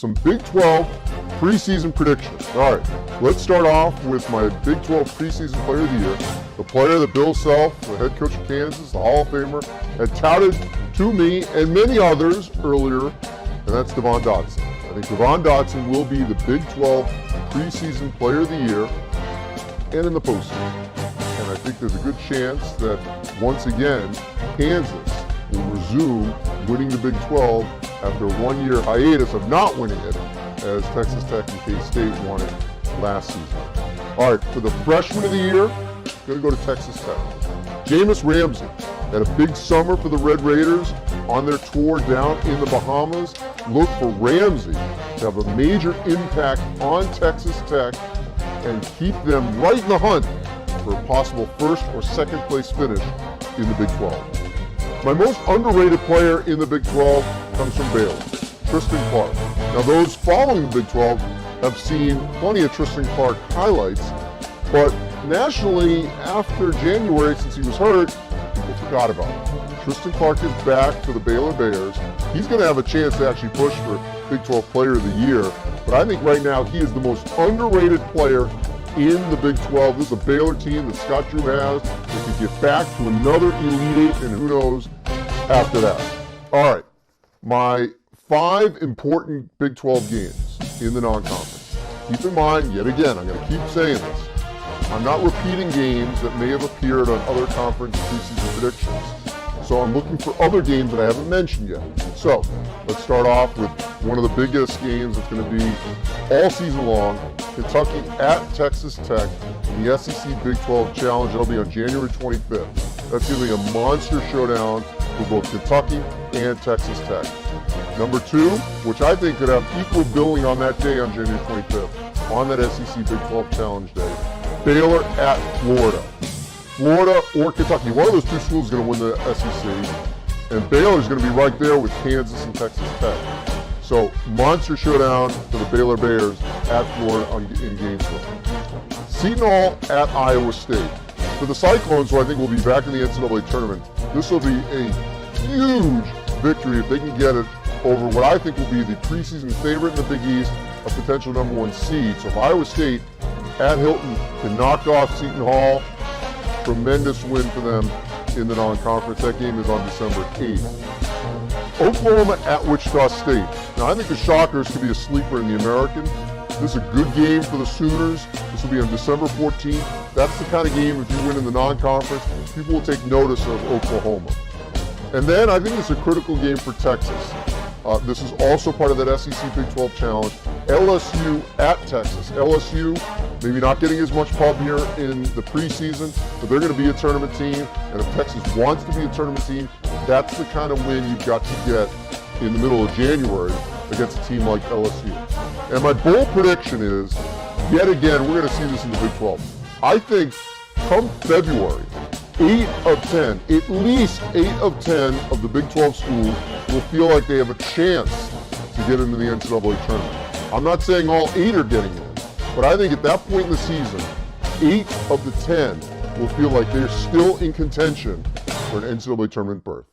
some Big 12 preseason predictions. All right, let's start off with my Big 12 preseason player of the year, the player that Bill Self, the head coach of Kansas, the Hall of Famer, had touted to me and many others earlier, and that's Devon Dotson. I think Devon Dotson will be the Big 12 preseason player of the year and in the postseason. And I think there's a good chance that, once again, Kansas will resume winning the Big 12 after a one-year hiatus of not winning it, as Texas Tech and K-State won it last season. All right, for the freshman of the year, I'm going to go to Texas Tech. Jameis Ramsey had a big summer for the Red Raiders on their tour down in the Bahamas. Look for Ramsey to have a major impact on Texas Tech and keep them right in the hunt for a possible first or second place finish in the Big 12. My most underrated player in the Big 12 comes from Baylor, Tristan Clark. Now, those following the Big 12 have seen plenty of Tristan Clark highlights, but nationally, after January, since he was hurt, people forgot about him. Tristan Clark is back for the Baylor Bears. He's going to have a chance to actually push for Big 12 Player of the Year, but I think right now he is the most underrated player in the Big 12. This is a Baylor team that Scott Drew has. They could get back to another Elite Eight, and who knows after that. All right, my 5 important Big 12 games in the non-conference. Keep in mind, yet again, I'm going to keep saying this, I'm not repeating games that may have appeared on other conference preseason predictions. So I'm looking for other games that I haven't mentioned yet. So let's start off with one of the biggest games that's going to be all season long. Kentucky at Texas Tech in the SEC Big 12 Challenge. That'll be on January 25th. That's going to be a monster showdown for both Kentucky and Texas Tech. Number 2, which I think could have equal billing on that day on January 25th, on that SEC Big 12 Challenge Day, Baylor at Florida. Florida or Kentucky, one of those two schools is going to win the SEC, and Baylor's going to be right there with Kansas and Texas Tech. So, monster showdown for the Baylor Bears at Florida in Gainesville. Seton Hall at Iowa State. For the Cyclones, who I think will be back in the NCAA tournament, this will be a huge victory if they can get it over what I think will be the preseason favorite in the Big East, a potential #1 seed. So if Iowa State at Hilton can knock off Seton Hall, tremendous win for them in the non-conference. That game is on December 8th. Oklahoma at Wichita State. Now, I think the Shockers could be a sleeper in the American. This is a good game for the Sooners. This will be on December 14th. That's the kind of game, if you win in the non-conference, people will take notice of Oklahoma. And then I think it's a critical game for Texas. This is also part of that SEC Big 12 Challenge. LSU at Texas. LSU maybe not getting as much pub here in the preseason, but they're going to be a tournament team. And if Texas wants to be a tournament team, that's the kind of win you've got to get in the middle of January against a team like LSU. And my bold prediction is, yet again, we're going to see this in the Big 12. I think come February, 8 of 10, at least 8 of 10 of the Big 12 schools will feel like they have a chance to get into the NCAA tournament. I'm not saying all 8 are getting in, but I think at that point in the season, 8 of the 10 will feel like they're still in contention for an NCAA tournament berth.